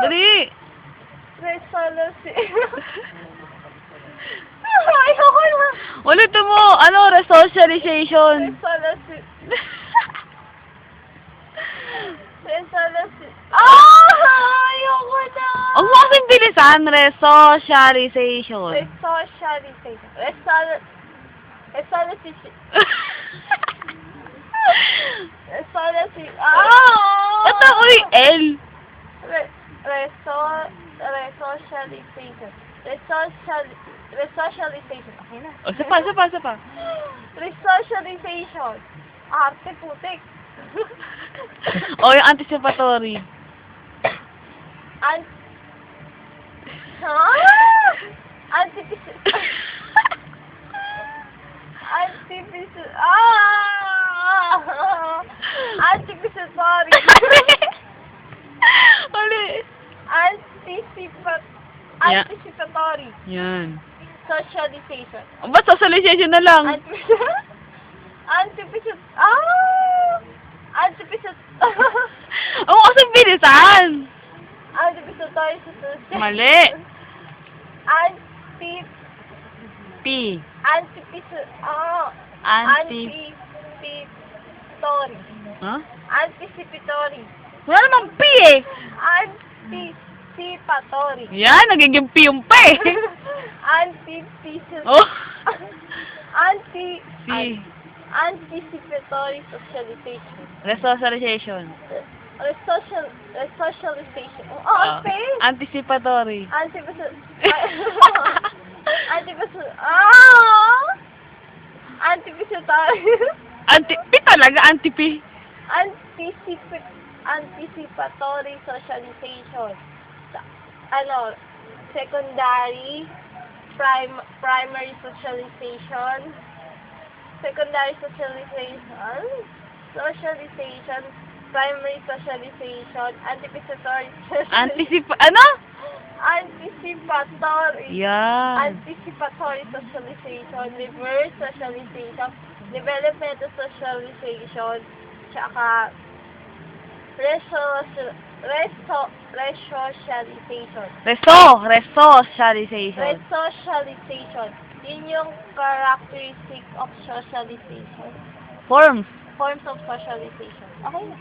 Dali! Resolution. Ayoko na. Ulitin mo! Ano? Resocialization. Resolution. Resolution. Ayoko na. Huwag mo kasing bilisan. Resocialization. Resocialization. Resolution. Resolution. Ito, uy, L. Resocialization. Resocialization. Okay na. O, isa pa. Resocialization. Arte putik. O, yung anticipatory. Anticipatory. Uli. Yeah. Anticipatory. Yan. Socialization. Ba't socialization na lang? Huwag mo kasing bilisan. Anticipatory. Mali. P. Anticipatory. Huh? Anticipatory. Wala namang P eh. Anticipatory. Yan, nagiging P yung P eh. Anticipatory. Oh. C. Anticipatory socialization. Resocialization. Resocialization. Space. Anticipatory. Anticipatory. P talaga, anti-P. Anticipatory socialization. Secondary, primary socialization, primary socialization, anticipatory socialization. Ano? Anticipatory. Yan. Anticipatory socialization, reverse socialization, developmental socialization, tsaka resocialization. Resocialization. Yun yung characteristic of socialization. Forms. Forms of socialization. Okay na.